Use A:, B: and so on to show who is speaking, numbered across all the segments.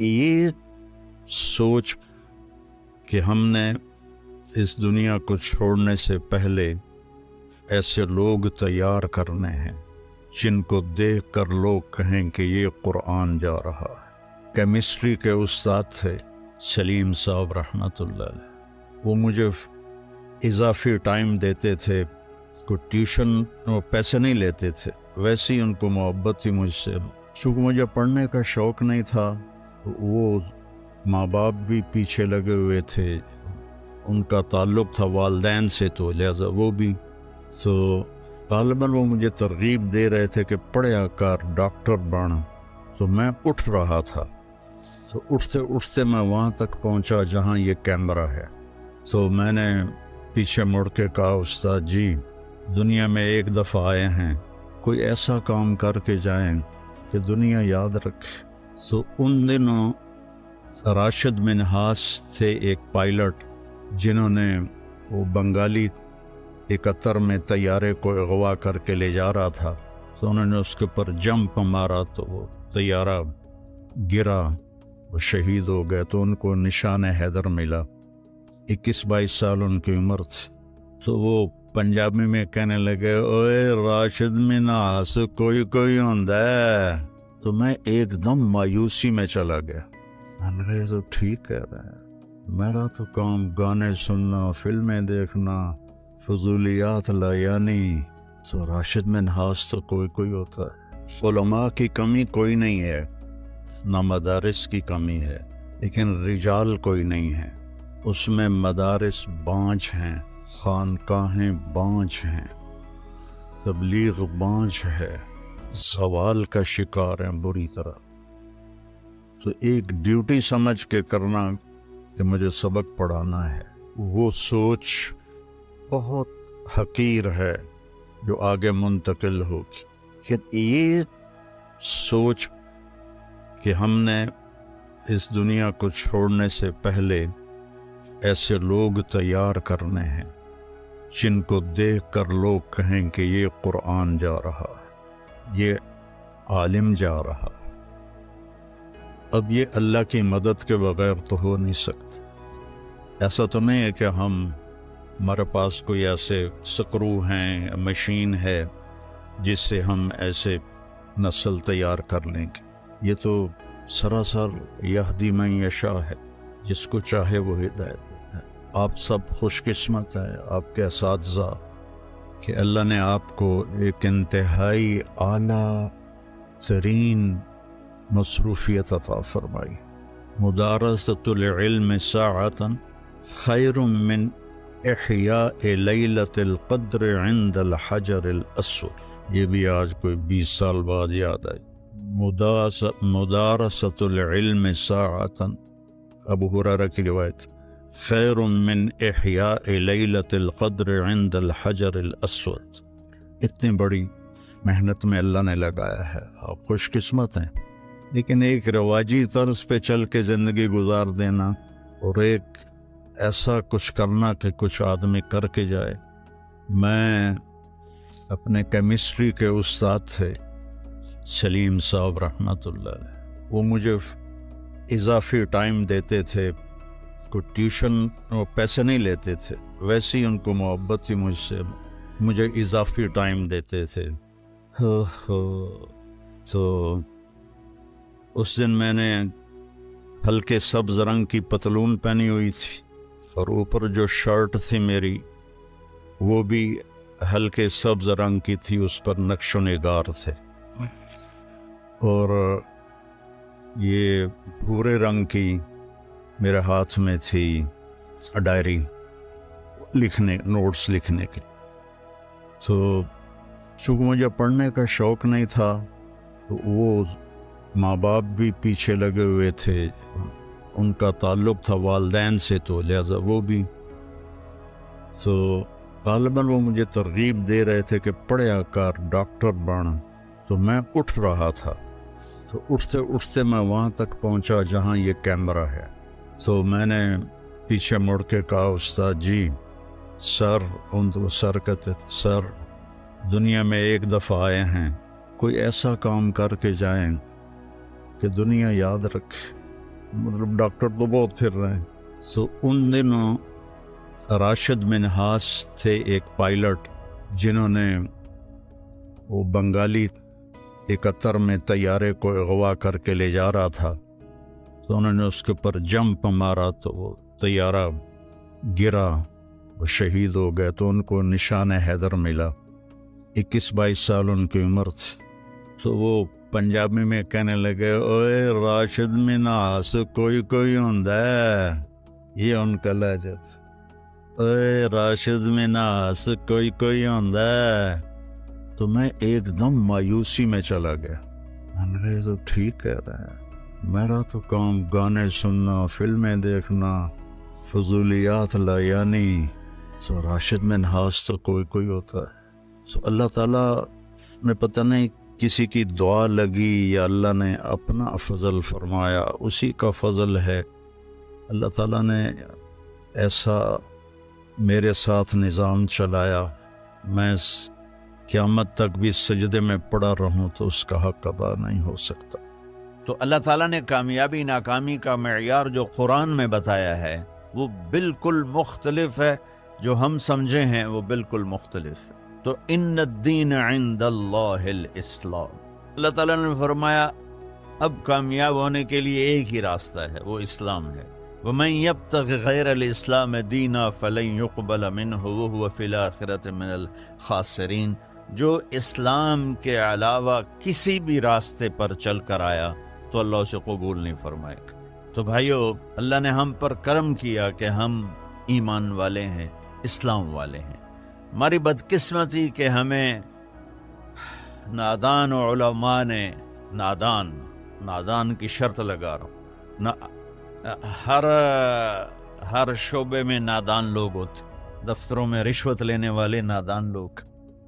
A: یہ سوچ کہ ہم نے اس دنیا کو چھوڑنے سے پہلے ایسے لوگ تیار کرنے ہیں جن کو دیکھ کر لوگ کہیں کہ یہ قرآن جا رہا ہے۔ کیمسٹری کے استاد تھے سلیم صاحب رحمۃ اللہ علیہ، وہ مجھے اضافی ٹائم دیتے تھے، کوئی ٹیوشن پیسے نہیں لیتے تھے، ویسے ہی ان کو محبت تھی مجھ سے۔ چونکہ مجھے پڑھنے کا شوق نہیں تھا، وہ ماں باپ بھی پیچھے لگے ہوئے تھے، ان کا تعلق تھا والدین سے، تو لہذا وہ بھی غالباً وہ مجھے ترغیب دے رہے تھے کہ پڑھیا کر، ڈاکٹر بن۔ تو میں اٹھ رہا تھا، تو اٹھتے اٹھتے میں وہاں تک پہنچا جہاں یہ کیمرہ ہے۔ تو میں نے پیچھے مڑ کے کہا، استاد جی دنیا میں ایک دفعہ آئے ہیں، کوئی ایسا کام کر کے جائیں کہ دنیا یاد رکھے۔ تو ان دنوں راشد منہاس تھے ایک پائلٹ، جنہوں نے وہ بنگالی 71 میں طیارے کو اغوا کر کے لے جا رہا تھا، تو انہوں نے اس کے اوپر جمپ مارا تو وہ طیارہ گرا، وہ شہید ہو گئے، تو ان کو نشان حیدر ملا۔ 21-22 سال ان کی عمر تھی۔ تو وہ پنجابی میں کہنے لگے، اوے راشد منہاس کوئی ہوندا ہے۔ تو میں ایک دم مایوسی میں چلا گیا۔ میں نے کہا یہ تو ٹھیک کہہ رہے ہیں، میرا تو کام گانے سننا، فلمیں دیکھنا، فضولیات یعنی تو راشد منہاس تو کوئی ہوتا ہے۔ علماء کی کمی کوئی نہیں ہے، نہ مدارس کی کمی ہے، لیکن رجال کوئی نہیں ہے۔ اس میں مدارس بانجھ ہیں، خانقاہیں بانجھ ہیں، تبلیغ بانجھ ہے، زوال کا شکار ہیں بری طرح۔ تو ایک ڈیوٹی سمجھ کے کرنا کہ مجھے سبق پڑھانا ہے، وہ سوچ بہت حقیر ہے جو آگے منتقل ہوگی۔ کہ یہ سوچ کہ ہم نے اس دنیا کو چھوڑنے سے پہلے ایسے لوگ تیار کرنے ہیں جن کو دیکھ کر لوگ کہیں کہ یہ قرآن جا رہا ہے، یہ عالم جا رہا ہے۔ اب یہ اللہ کی مدد کے بغیر تو ہو نہیں سکتا۔ ایسا تو نہیں ہے کہ ہمارے پاس کوئی ایسے سکرو ہیں، مشین ہے جس سے ہم ایسے نسل تیار کر لیں گے۔ یہ تو سراسر یہدی من یشاء ہے، جس کو چاہے وہ ہدایت دیتا ہے۔ آپ سب خوش قسمت ہیں، آپ کے اساتذہ، کہ اللہ نے آپ کو ایک انتہائی اعلیٰ ترین مصروفیت عطا فرمائی۔ مدارسۃ العلم ساعۃ خیر من احیاء لیلۃ القدر عند الحجر الاسود۔ یہ بھی آج کوئی 20 سال بعد یاد آئی۔ مدارسۃ العلم ساعۃ، ابو ہریرہ کی روایت، خیر من احیاء لیلۃ القدر عند الحجر الاسود۔ اتنی بڑی محنت میں اللہ نے لگایا ہے، آپ خوش قسمت ہیں۔ لیکن ایک رواجی طرز پہ چل کے زندگی گزار دینا اور ایک ایسا کچھ کرنا کہ کچھ آدمی کر کے جائے۔ میں اپنے کیمسٹری کے استاد تھے سلیم صاحب رحمۃ اللہ علیہ، وہ مجھے اضافی ٹائم دیتے تھے، کوئی ٹیوشن پیسے نہیں لیتے تھے، ویسے ہی ان کو محبت تھی مجھ سے، مجھے اضافی ٹائم دیتے تھے۔ تو اس دن میں نے ہلکے سبز رنگ کی پتلون پہنی ہوئی تھی، اور اوپر جو شرٹ تھی میری وہ بھی ہلکے سبز رنگ کی تھی، اس پر نقش و نگار تھے، اور یہ بھورے رنگ کی میرے ہاتھ میں تھی ڈائری لکھنے، نوٹس لکھنے کی۔ تو چونکہ مجھے پڑھنے کا شوق نہیں تھا، تو وہ ماں باپ بھی پیچھے لگے ہوئے تھے، ان کا تعلق تھا والدین سے، تو لہذا وہ بھی غالباً وہ مجھے ترغیب دے رہے تھے کہ پڑھیا کر، ڈاکٹر بن۔ تو میں اٹھ رہا تھا، تو اٹھتے اٹھتے میں وہاں تک پہنچا جہاں یہ کیمرہ ہے۔ تو میں نے پیچھے مڑ کے کہا، استاد جی سر کہتے تھے، سر دنیا میں ایک دفعہ آئے ہیں، کوئی ایسا کام کر کے جائیں کہ دنیا یاد رکھے۔ مطلب ڈاکٹر تو بہت پھر رہے ہیں. تو ان دنوں راشد منہاس تھے ایک پائلٹ جنہوں نے وہ بنگالی 71 میں طیارے کو اغوا کر کے لے جا رہا تھا، تو انہوں نے اس کے اوپر جمپ مارا تو وہ طیارہ گرا، وہ شہید ہو گئے. تو ان کو نشان حیدر ملا. 21-22 سال ان کی عمر تھی. تو وہ پنجابی میں کہنے لگے، اوے راشد منہاس کوئی کوئی ہوندا ہے. یہ ان کا لہجہ تھا، اوے راشد منہاس کوئی کوئی ہوندا ہے. تو میں ایک دم مایوسی میں چلا گیا. میں نے کہا یہ تو ٹھیک کہہ رہا ہے، میرا تو کام گانے سننا، فلمیں دیکھنا، فضولیات یعنی تو راشد منہاس تو کوئی کوئی ہوتا ہے. تو اللہ تعالیٰ میں پتہ نہیں کسی کی دعا لگی یا اللہ نے اپنا فضل فرمایا، اسی کا فضل ہے. اللہ تعالیٰ نے ایسا میرے ساتھ نظام چلایا، میں قیامت تک بھی سجدے میں پڑا رہوں تو اس کا حق ادا نہیں ہو سکتا.
B: تو اللہ تعالیٰ نے کامیابی ناکامی کا معیار جو قرآن میں بتایا ہے وہ بالکل مختلف ہے، جو ہم سمجھے ہیں وہ بالکل مختلف ہے. تو ان الدین عند اللہ الاسلام، اللہ تعالیٰ نے فرمایا اب کامیاب ہونے کے لیے ایک ہی راستہ ہے، وہ اسلام ہے. وَمَن يَبْتَغِ غَيْرَ الْإِسْلَامِ دِينًا فَلَن يُقْبَلَ مِنْهُ وَهُوَ فِي الْآخِرَةِ مِنَ الْخَاسِرِينَ. جو اسلام کے علاوہ کسی بھی راستے پر چل کر آیا تو اللہ اسے قبول نہیں فرمائے گا. تو بھائیو، اللہ نے ہم پر کرم کیا کہ ہم ایمان والے ہیں، اسلام والے ہیں. ہماری بدقسمتی کہ ہمیں نادان علماء نے نادان کی شرط لگا رہا ہوں، ہر شعبے میں نادان لوگ ہوتے. دفتروں میں رشوت لینے والے نادان لوگ،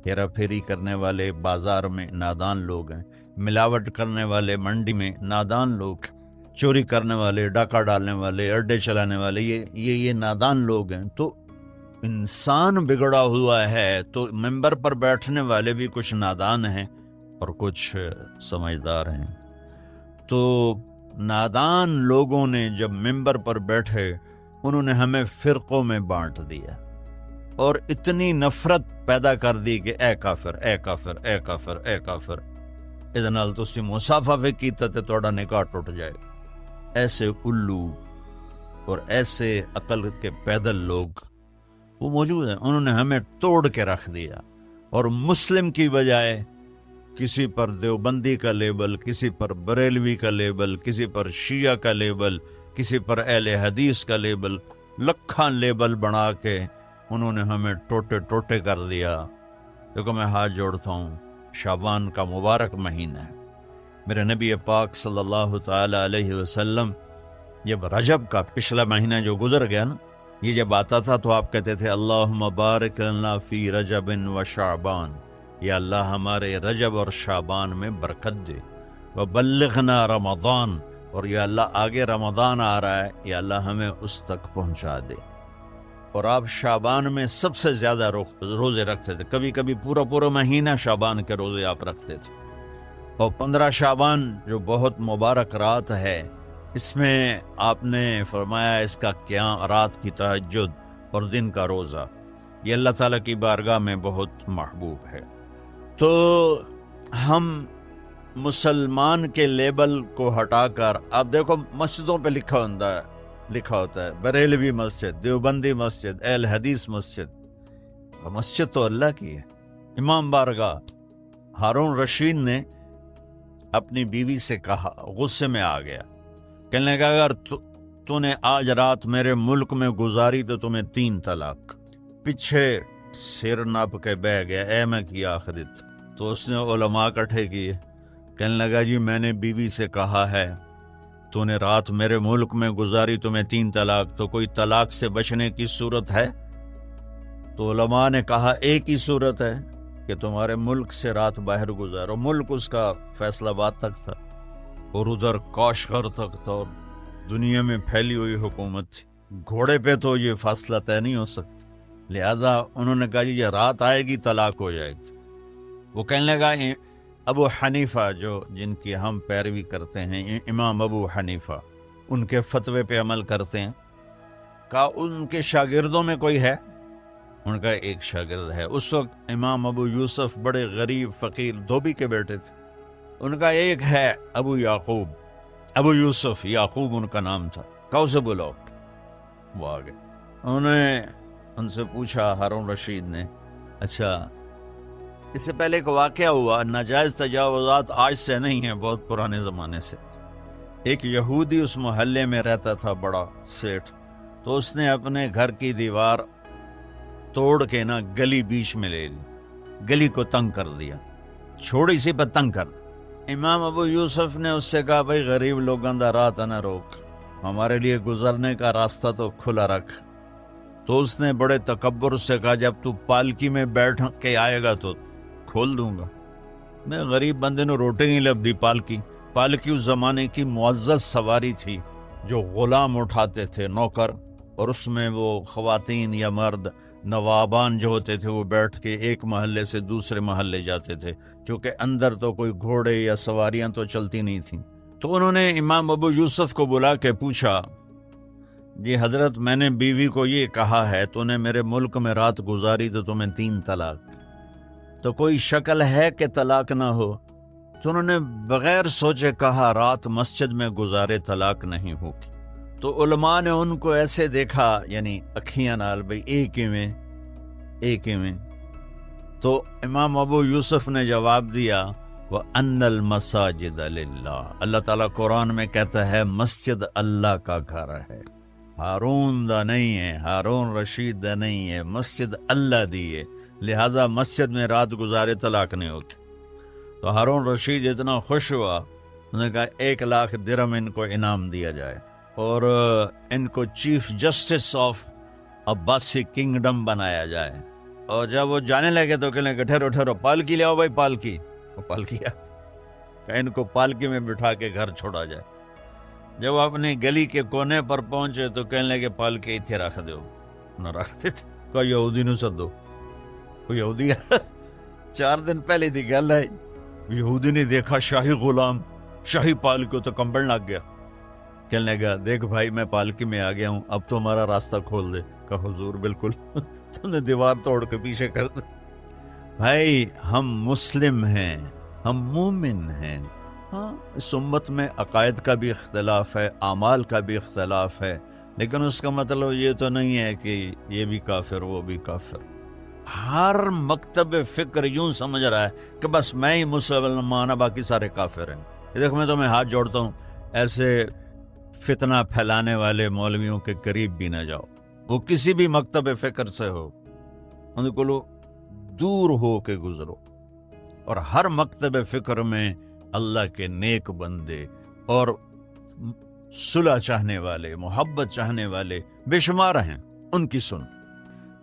B: ہیرا پھیری کرنے والے بازار میں نادان لوگ ہیں، ملاوٹ کرنے والے منڈی میں نادان لوگ، چوری کرنے والے، ڈاکہ ڈالنے والے، اڈے چلانے والے، یہ نادان لوگ ہیں. تو انسان بگڑا ہوا ہے تو ممبر پر بیٹھنے والے بھی کچھ نادان ہیں اور کچھ سمجھدار ہیں. تو نادان لوگوں نے جب ممبر پر بیٹھے انہوں نے ہمیں فرقوں میں بانٹ دیا اور اتنی نفرت پیدا کر دی کہ اے کافر، اے کافر، اے کافر، اے کافر. اس نال تسی مسافہ بھی کیتا تے تہاڈا نکاح ٹوٹ جائے گا. ایسے الو اور ایسے عقل کے پیدل لوگ وہ موجود ہیں. انہوں نے ہمیں توڑ کے رکھ دیا اور مسلم کی بجائے کسی پر دیوبندی کا لیبل، کسی پر بریلوی کا لیبل، کسی پر شیعہ کا لیبل، کسی پر اہل حدیث کا لیبل، لکھاں لیبل بنا کے انہوں نے ہمیں ٹوٹے ٹوٹے کر دیا. دیکھو میں ہاتھ جوڑتا ہوں، شعبان کا مبارک مہینہ ہے. میرے نبی پاک صلی اللہ تعالی علیہ وسلم جب رجب کا پچھلا مہینہ جو گزر گیا نا، یہ جب آتا تھا تو آپ کہتے تھے اللہم بارک لنا فی رجب و شعبان، یا اللہ ہمارے رجب اور شعبان میں برکت دے. وبلغنا رمضان، اور یا اللہ آگے رمضان آ رہا ہے، یا اللہ ہمیں اس تک پہنچا دے. اور آپ شعبان میں سب سے زیادہ روزے رکھتے تھے، کبھی کبھی پورا مہینہ شعبان کے روزے آپ رکھتے تھے. اور 15 شعبان جو بہت مبارک رات ہے، اس میں آپ نے فرمایا اس کا قیام، رات کی تہجد اور دن کا روزہ، یہ اللہ تعالیٰ کی بارگاہ میں بہت محبوب ہے. تو ہم مسلمان کے لیبل کو ہٹا کر، آپ دیکھو مسجدوں پہ لکھا ہوتا ہے بریلوی مسجد، دیوبندی مسجد، اہل حدیث مسجد. مسجد تو اللہ کی ہے. امام بارگاہ ہارون رشید نے اپنی بیوی سے کہا، غصے میں آ گیا، کہنے لگا اگر تو نے آج رات میرے ملک میں گزاری تو تمہیں 3 طلاق. پیچھے سر ناپ کے بہ گیا، اے میں کیا آخرت. تو اس نے علماء اکٹھے کیے، کہنے لگا جی میں نے بیوی سے کہا ہے تو نے رات میرے ملک میں گزاری تمہیں 3 طلاق، تو کوئی طلاق سے بچنے کی صورت ہے؟ تو علماء نے کہا ایک ہی صورت ہے کہ تمہارے ملک سے رات باہر گزارو. ملک اس کا فیصل آباد تک تھا اور ادھر کاشغر تک تھا اور دنیا میں پھیلی ہوئی حکومت تھی. گھوڑے پہ تو یہ فاصلہ طے نہیں ہو سکتا، لہٰذا انہوں نے کہا جی یہ رات آئے گی طلاق ہو جائے گی. وہ کہنے لگا ابو حنیفہ، جو جن کی ہم پیروی کرتے ہیں، امام ابو حنیفہ ان کے فتوے پہ عمل کرتے ہیں. کہا ان کے شاگردوں میں کوئی ہے؟ ان کا ایک شاگرد ہے. اس وقت امام ابو یوسف بڑے غریب فقیر دھوبی کے بیٹے تھے. ان کا ایک ہے ابو یعقوب، ابو یوسف یعقوب ان کا نام تھا. کہا اسے بلاؤ. وہ آ گئے. انہوں نے ان سے پوچھا ہارون رشید نے، اچھا اس سے پہلے ایک واقعہ ہوا، ناجائز تجاوزات آج سے نہیں ہیں، بہت پرانے زمانے سے. ایک یہودی اس محلے میں رہتا تھا، بڑا سیٹھ. تو اس نے اپنے گھر کی دیوار توڑ کے نا گلی بیچ میں لے لی، گلی کو تنگ کر دیا، چھوڑی سی پر تنگ کر. امام ابو یوسف نے اس سے کہا بھائی غریب لوگوں دا راہ نہ روک، ہمارے لیے گزرنے کا راستہ تو کھلا رکھ. تو اس نے بڑے تکبر سے کہا جب تو پالکی میں بیٹھ کے آئے گا تو کھول دوں گا. میں غریب بندے نے روٹی نہیں لبدی. پالکی اس زمانے کی معزز سواری تھی جو غلام اٹھاتے تھے، نوکر، اور اس میں وہ خواتین یا مرد نوابان جو ہوتے تھے وہ بیٹھ کے ایک محلے سے دوسرے محلے جاتے تھے، چونکہ اندر تو کوئی گھوڑے یا سواریاں تو چلتی نہیں تھیں. تو انہوں نے امام ابو یوسف کو بلا کے پوچھا، جی حضرت میں نے بیوی کو یہ کہا ہے تو نے میرے ملک میں رات گزاری تو تمہیں 3 طلاق، تو کوئی شکل ہے کہ طلاق نہ ہو؟ تو انہوں نے بغیر سوچے کہا رات مسجد میں گزارے طلاق نہیں ہوگی. تو علماء نے ان کو ایسے دیکھا، یعنی اکھیاں نال بھئی ایک ہی میں. تو امام ابو یوسف نے جواب دیا وَأَنَّ الْمَسَاجِدَ لِلَّهِ، اللہ تعالیٰ قرآن میں کہتا ہے مسجد اللہ کا گھر ہے، ہارون دا نہیں ہے، ہارون رشید دا نہیں ہے، مسجد اللہ دی ہے، لہٰذا مسجد میں رات گزارے طلاق نہیں ہوتی. تو ہارون رشید اتنا خوش ہوا، انہوں نے کہا 1 لاکھ درہم ان کو انعام دیا جائے اور ان کو chief justice of Abbasi kingdom بنایا جائے. اور جب وہ جانے لگے تو کہنے لگے ٹھہرو پالکی لے آؤ بھائی، پالکی. وہ پالکی کہ ان کو پالکی میں بٹھا کے گھر چھوڑا جائے. جب وہ اپنی گلی کے کونے پر پہنچے تو کہنے لگے پالکی اتھے رکھ دو. نہ رکھتے تھے. کوئی یہودی نو سدو. کوئی یہودی 4 دن پہلے دی گل ہے، یہودی نے دیکھا شاہی غلام شاہی پالکی تو کمبل لگ گیا. کہنے لگا دیکھ بھائی میں پالکی میں آ گیا ہوں، اب تو ہمارا راستہ کھول دے. کہا حضور بالکل تم نے دیوار توڑ کے پیچھے کر دے. بھائی ہم مسلم ہیں، ہم مومن ہیں. ہاں اس امت میں عقائد کا بھی اختلاف ہے، اعمال کا بھی اختلاف ہے، لیکن اس کا مطلب یہ تو نہیں ہے کہ یہ بھی کافر وہ بھی کافر. ہر مکتب فکر یوں سمجھ رہا ہے کہ بس میں ہی مسلمان ہوں، باقی سارے کافر ہیں. دیکھ میں تمہیں ہاتھ جوڑتا ہوں، ایسے فتنہ پھیلانے والے مولویوں کے قریب بھی نہ جاؤ، وہ کسی بھی مکتب فکر سے ہو، ان کو دور ہو کے گزرو. اور ہر مکتب فکر میں اللہ کے نیک بندے اور صلح چاہنے والے، محبت چاہنے والے بے شمار ہیں، ان کی سن.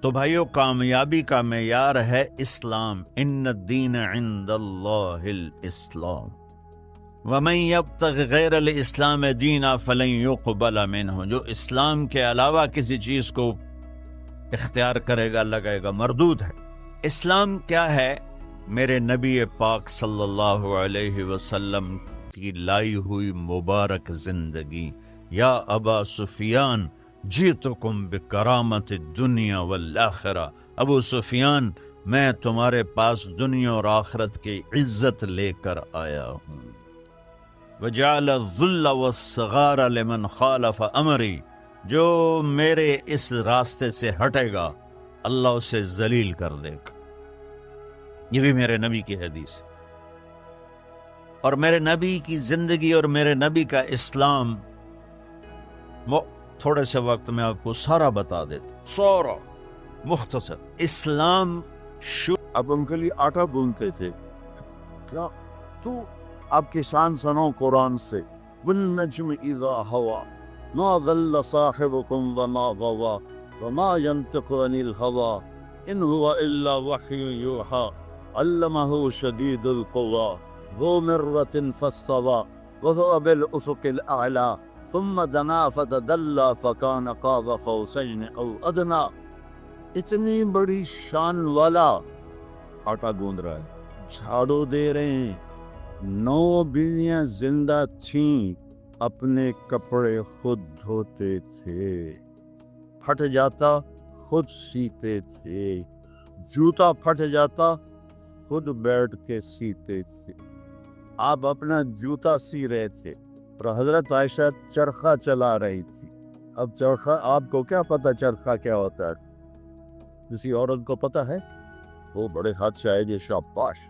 B: تو بھائیو کامیابی کا معیار ہے اسلام. ان الدین عند اللہ الاسلام ومن یبتغ غیر الاسلام دینا فلن یقبل منہ. جو اسلام کے علاوہ کسی چیز کو اختیار کرے گا اللہ کہے گا مردود ہے. اسلام کیا ہے؟ میرے نبی پاک صلی اللہ علیہ وسلم کی لائی ہوئی مبارک زندگی. یا ابا سفیان جیتکم بکرامت الدنیا والآخرہ. ابو سفیان میں تمہارے پاس دنیا اور آخرت کی عزت لے کر آیا ہوں. وجعل الذل والصغار لمن خالف امری. جو میرے اس راستے سے ہٹے گا اللہ اسے ذلیل کر دے گا. یہ بھی میرے نبی کی حدیث ہے. اور میرے نبی کی زندگی اور میرے نبی کا اسلام وہ تھوڑے سے وقت میں آپ کو سارا بتا دیتا، سارا مختصر. اسلام
C: اب ان کے لیے آٹا بونتے تھے. کیا تو آپ کی شان سنو قرآن سے. والنجم اذا ہوا ما ضل صاحبكم وما غوا وما ينطق عن الهوى ان هو الا وحي يوحى علمه شديد القوى ذو مرة فاستوى وهو بالأفق الأعلى ثم دنا فتدلى فكان قاب قوسين او ادنى. اتنی بڑی شان والا آٹا گوندھ رہا ہے، جھاڑو دے رہے ہیں. 9 بیویاں زندہ تھیں اپنے کپڑے خود دھوتے تھے، پھٹ جاتا خود سیتے تھے، جوتا پھٹ جاتا خود بیٹھ کے سیتے تھے۔ آپ اپنا جوتا سی رہے تھے اور حضرت عائشہ چرخہ چلا رہی تھی۔ اب چرخہ، آپ کو کیا پتا چرخہ کیا ہوتا ہے؟ کسی عورت کو پتا ہے؟ وہ بڑے حادثہ ہے، یہ شاباش۔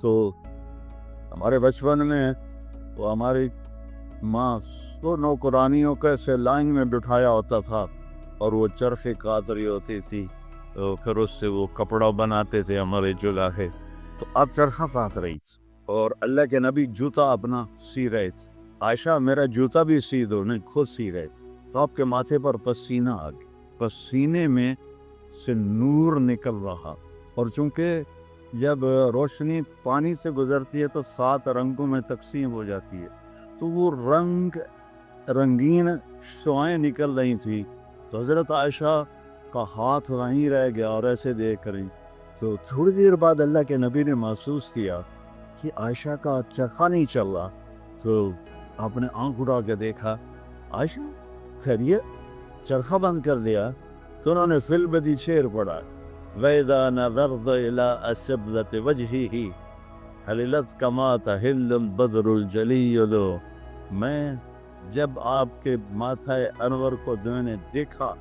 C: تو ہمارے بچپن میں وہ ہماری ماں سو نوکرانیوں کو ایسے لائن میں بٹھایا ہوتا تھا اور وہ چرخے کاٹ رہی ہوتی تھی، تو پھر اس سے وہ کپڑا بناتے تھے ہمارے جولاہے۔ تو اب چرخہ کاٹ رہی تھی اور اللہ کے نبی جوتا اپنا سی رہے تھے۔ عائشہ میرا جوتا بھی سی دو، نہیں خود سی رہے تھے۔ تو آپ کے ماتھے پر پسینہ آ گیا، پسینے میں سے نور نکل رہا، اور چونکہ جب روشنی پانی سے گزرتی ہے تو 7 رنگوں میں تقسیم ہو جاتی ہے، تو وہ رنگین شعائیں نکل رہی تھی۔ تو حضرت عائشہ کا ہاتھ وہیں رہ گیا اور ایسے دیکھ رہی۔ تو تھوڑی دیر بعد اللہ کے نبی نے محسوس کیا کہ عائشہ کا چرخہ نہیں چل رہا، تو آپ نے آنکھ اٹھا کے دیکھا، عائشہ خیریت؟ چرخہ بند کر دیا؟ تو انہوں نے فی البدی شعر پڑھا، وَإِذَا نَظَرْتَ إِلَىٰ أَسِبْلَةِ وَجْهِهِ حَلِلَتْ كَمَا تَحِلُّ الْبَدْرُ الْجَلِيُّ۔ میں جب آپ کے ماتھہ انور کو میں نے دیکھا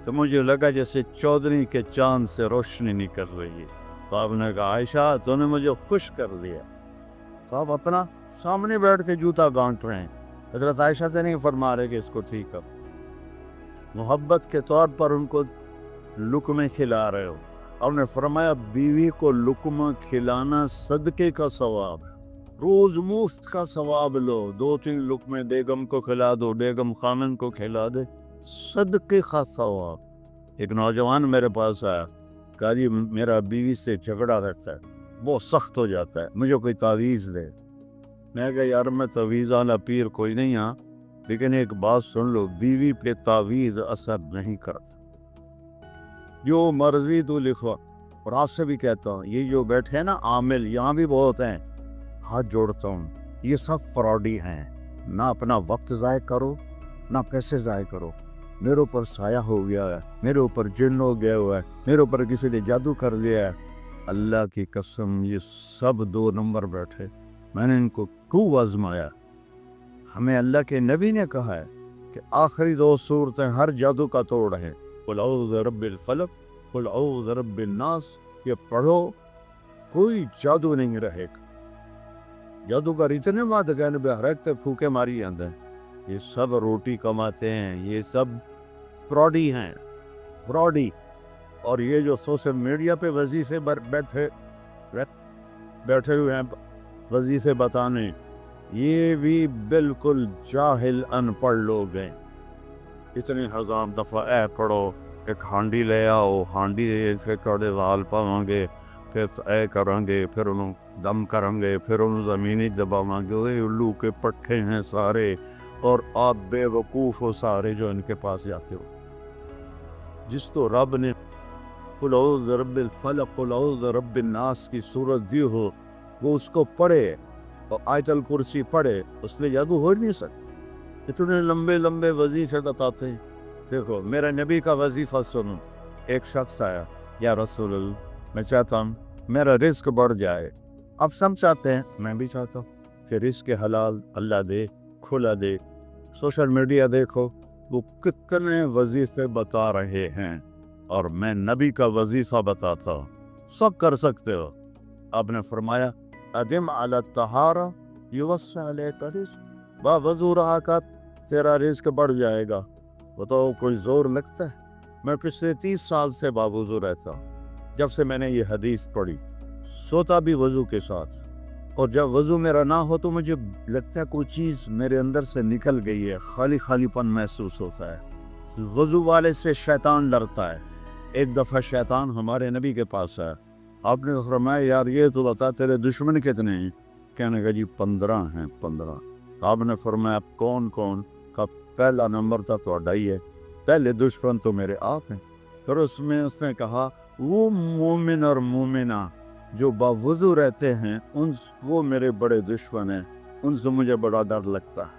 C: تو مجھے لگا جیسے چودھری کے چاند سے روشنی نکل رہی ہے۔ تو آپ نے کہا عائشہ تو نے مجھے خوش کر لیا۔ تو آپ اپنا سامنے بیٹھ کے جوتا گانٹ رہے ہیں، حضرت عائشہ سے نہیں فرما رہے کہ اس کو ٹھیک کر، محبت کے طور پر ان کو لقمے کھلا رہے ہو۔ آپ نے فرمایا بیوی کو لقمہ کھلانا صدقے کا ثواب ہے، روز مفت کا ثواب لو، 2-3 لقمے بیگم کو کھلا دو، بیگم خامن کو کھلا دے، صدقے کا ثواب۔ ایک نوجوان میرے پاس آیا، کہا جی میرا بیوی سے جھگڑا رہتا ہے، بہت سخت ہو جاتا ہے، مجھے کوئی تعویذ دے۔ میں کہا یار میں تعویذ والا پیر کوئی نہیں ہاں، لیکن ایک بات سن لو، بیوی پہ تعویذ اثر نہیں کرتا، جو مرضی تو لکھو۔ اور آپ سے بھی کہتا ہوں، یہ جو بیٹھے ہیں نا عامل، یہاں بھی بہت ہیں، ہاتھ جوڑتا ہوں، یہ سب فراڈی ہیں۔ نہ اپنا وقت ضائع کرو، نہ پیسے ضائع کرو۔ میرے اوپر سایہ ہو گیا ہے، میرے اوپر جن ہو گیا ہوا ہے، میرے اوپر کسی نے جادو کر لیا ہے، اللہ کی قسم یہ سب 2 نمبر بیٹھے، میں نے ان کو خوب آزمایا۔ ہمیں اللہ کے نبی نے کہا ہے کہ آخری 2 صورتیں ہر جادو کا توڑ ہے، قل اعوذ برب الفلق، قل اعوذ برب الناس، یہ پڑھو کوئی جادو نہیں رہے گا۔ جادوگر اتنے بات کہنے پہ ہر ایک تک پھوکے ماری جاتے ہیں، یہ سب روٹی کماتے ہیں، یہ سب فراڈی ہیں، فراڈی۔ اور یہ جو سوشل میڈیا پہ وظیفے بیٹھے ہوئے ہیں وظیفے بتانے، یہ بھی بالکل جاہل ان پڑھ لوگ ہیں۔ اتنے ہزار دفعہ اے پڑھو، ایک ہانڈی لے آؤ، ہانڈی سے کڑے وال پاؤں گے، پھر اے کریں گے، پھر انہوں دم کریں گے، پھر انہوں زمینی دباؤں گے، اے الو کے پٹھے ہیں سارے، اور آپ بے وقوف ہو سارے جو ان کے پاس جاتے ہو۔ جس تو رب نے قل اعوذ برب الفلق قل اعوذ برب الناس کی صورت دی ہو، وہ اس کو پڑھے اور آیت الکرسی پڑھے، اس میں جادو ہو نہیں سکتا۔ اتنے لمبے لمبے وظیفے بتاتے ہیں۔ دیکھو میرا نبی کا وظیفہ سنو۔ ایک شخص آیا، یا رسول اللہ میں چاہتا ہوں میرا رزق بڑھ جائے۔ اب سب چاہتے ہیں، میں بھی چاہتا ہوں کہ رزق حلال اللہ دے، کھلا دے۔ سوشل میڈیا دیکھو، وہ کتنے وظیفے بتا رہے ہیں، اور میں نبی کا وظیفہ بتاتا ہوں، سب کر سکتے ہو۔ آپ نے فرمایا ادم علی الطہارہ یوسع علیک رزق، با وضو رہا کر تیرا رزق بڑھ جائے گا۔ بتاؤ کوئی زور لگتا ہے؟ میں پچھلے 30 سال سے باوضو رہتا ہوں۔ جب سے میں نے یہ حدیث پڑھی، سوتا بھی وضو کے ساتھ، اور جب وضو میرا نہ ہو تو مجھے لگتا ہے کوئی چیز میرے اندر سے نکل گئی ہے، خالی خالی پن محسوس ہوتا ہے۔ وضو والے سے شیطان ڈرتا ہے۔ ایک دفعہ شیطان ہمارے نبی کے پاس آیا، آپ نے فرمایا یار یہ تو بتا تیرے دشمن کتنے ہیں؟ کہنے کا جی 15 ہیں 15۔ آپ نے فرمایا کون کون؟ کا پہلا نمبر تھا تو ہی ہے، پہلے دشمن تو میرے آپ ہیں۔ پھر اس نے کہا وہ مومن اور مومنہ جو باوضو رہتے ہیں وہ میرے بڑے دشمن ہیں، ان سے مجھے بڑا ڈر لگتا ہے۔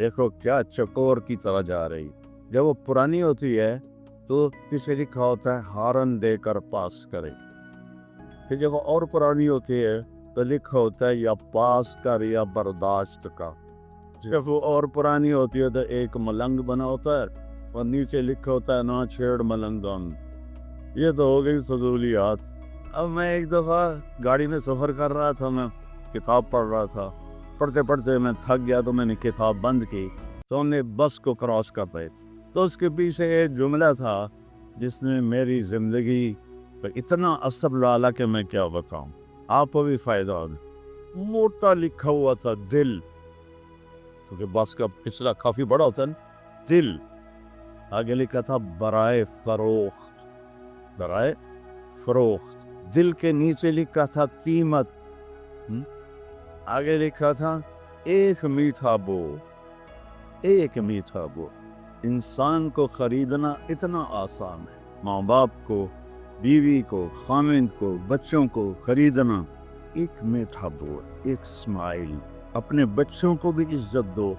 C: دیکھو کیا چکور کی طرح جا رہی. جب وہ پرانی ہوتی ہے تو پیچھے لکھا ہوتا ہے ہارن دے کر پاس کرے. پھر جب وہ اور پرانی ہوتی ہے تو لکھا ہوتا ہے یا پاس کر یا برداشت کا. جب وہ اور پرانی ہوتی ہے تو ایک ملنگ بنا ہوتا ہے اور نیچے لکھا ہوتا ہے نہ چھیڑ ملنگان. یہ تو ہو گئی فضولیات. اب میں ایک دفعہ گاڑی میں سفر کر رہا تھا, میں کتاب پڑھ رہا تھا. پڑھتے پڑھتے میں تھک گیا تو میں نے کتاب بند کی تو ہم نے بس کو کراس کر رہے تھے. تو اس کے پیچھے ایک جملہ تھا جس نے میری زندگی پہ اتنا اثر ڈالا کہ میں کیا بتاؤں, آپ کو بھی فائدہ ہوگا. موٹا لکھا ہوا تھا دل, کیونکہ بس کا پچھلا کافی بڑا ہوتا ہے. دل آگے لکھا تھا برائے فروخت, برائے فروخت. دل کے نیچے لکھا تھا قیمت. آگے لکھا تھا ایک میٹھا بو, ایک میٹھا بو. انسان کو خریدنا اتنا آسان ہے, ماں باپ کو, بیوی کو, خامند کو, بچوں کو خریدنا ایک میٹھا بو, ایک اسمائل. اپنے بچوں کو بھی عزت دو.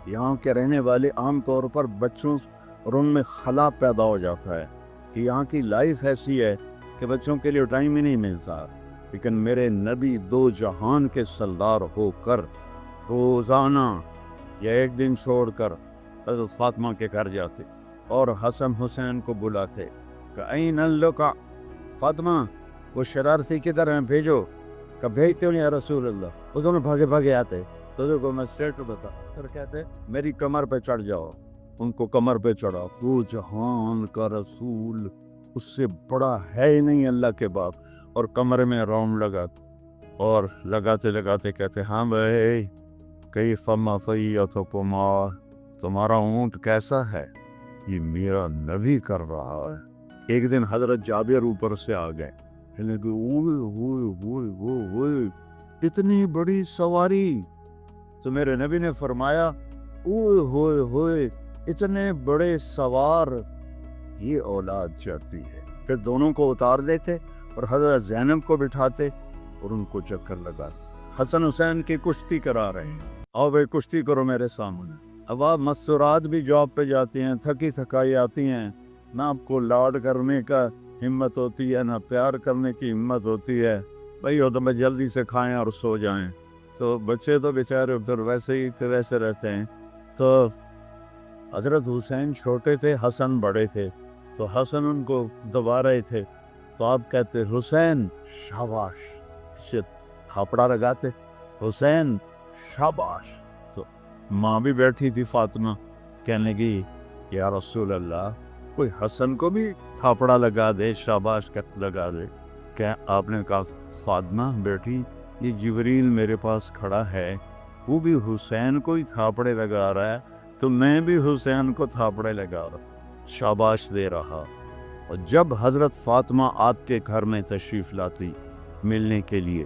C: یہاں کے رہنے والے عام طور پر بچوں اور ان میں خلا پیدا ہو جاتا ہے کہ یہاں کی لائف ایسی ہے کہ بچوں کے لیے ٹائم ہی نہیں ملتا. لیکن میرے نبی دو جہان کے سردار ہو کر روزانہ یا ایک دن چھوڑ کر حضرت فاطمہ کے گھر جاتے اور حسن حسین کو بلاتے کہ این اللقا, فاطمہ وہ شرارتی کی طرح بھیجو. کہ بھیجتے ہو یا رسول اللہ. وہ دونوں بھاگے بھاگے آتے تو دیکھو میں اسٹیٹ بتا پھر کہتے میری کمر پہ چڑھ جاؤ. ان کو کمر پہ چڑھا. دو جہان کا رسول, اس سے بڑا ہے ہی نہیں اللہ کے باپ. اور کمرے میں راؤنڈ لگا اور لگاتے لگاتے کہتے ہاں بھائی کئی فما سیئتکما, تمہارا اونٹ کیسا ہے؟ یہ میرا نبی کر رہا ہے. ایک دن حضرت جابر اوپر سے آ گئے, اتنی بڑی سواری. تو میرے نبی نے فرمایا اوئے ہوئے ہوئے اتنے بڑے سوار, یہ اولاد چاہتی ہے. پھر دونوں کو اتار دیتے اور حضرت زینب کو بٹھاتے اور ان کو چکر لگاتے. حسن حسین کی کشتی کرا رہے ہیں, آؤ بھائی کشتی کرو میرے سامنے. اب آپ مستورات بھی جاب پہ جاتی ہیں, تھکی تھکائی آتی ہیں, نہ آپ کو لاڈ کرنے کا ہمت ہوتی ہے نہ پیار کرنے کی ہمت ہوتی ہے. بھائی ہو تو میں جلدی سے کھائیں اور سو جائیں. تو بچے تو بیچارے پھر ویسے ہی ویسے رہتے ہیں. تو حضرت حسین چھوٹے تھے, حسن بڑے تھے. تو حسن ان کو دبا رہے تھے تو آپ کہتے حسین شاباش, سے تھاپڑا لگاتے حسین شاباش. تو ماں بھی بیٹھی تھی فاطمہ, کہنے لگی یا رسول اللہ کوئی حسن کو بھی تھاپڑا لگا دے, شاباش لگا دے. کہ آپ نے کہا فاطمہ بیٹھی یہ جبریل میرے پاس کھڑا ہے, وہ بھی حسین کو ہی تھاپڑے لگا رہا ہے, تو میں بھی حسین کو تھاپڑے لگا رہا, شاباش دے رہا. اور جب حضرت فاطمہ آپ کے گھر میں تشریف لاتی ملنے کے لیے,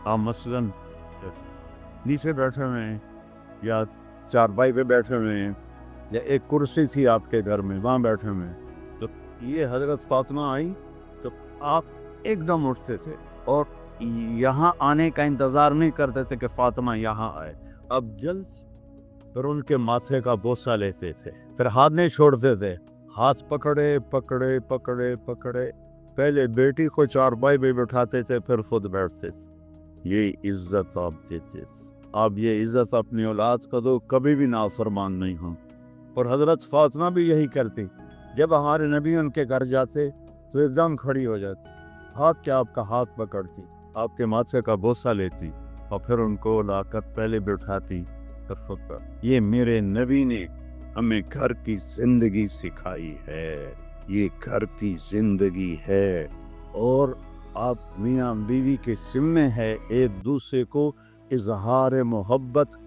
C: آپ مثلاً نیچے بیٹھے ہوئے ہیں یا چارپائی پہ بیٹھے ہوئے ہیں یا ایک کرسی تھی آپ کے گھر میں وہاں بیٹھے ہوئے ہیں, تو یہ حضرت فاطمہ آئی تو آپ ایک دم اٹھتے تھے اور یہاں آنے کا انتظار نہیں کرتے تھے کہ فاطمہ یہاں آئے. اب جلد پھر ان کے ماتھے کا بوسہ لیتے تھے, پھر ہاتھ نہیں چھوڑتے تھے, ہاتھ پکڑے پکڑے پکڑے پکڑے, پہلے بیٹی کو چارپائی پہ بٹھاتے تھے پھر خود بیٹھتے تھے. یہ عزت آپ دیتے تھے. آپ یہ عزت اپنی اولاد کو دو, کبھی بھی نافرمان نہیں ہوں. اور حضرت فاطمہ بھی یہی کرتی, جب ہمارے نبی ان کے گھر جاتے تو ایک دم کھڑی ہو جاتی, ہاتھ کیا آپ کا ہاتھ پکڑتی, آپ کے ماتھے کا بوسہ لیتی اور پھر ان کو لا کر پہلے بٹھاتی. یہ میرے نبی نے ہمیں گھر کی زندگی سکھائی ہے, یہ گھر کی زندگی ہے. اور آپ میاں بیوی کے ذمے ہے ایک دوسرے کو اظہار محبت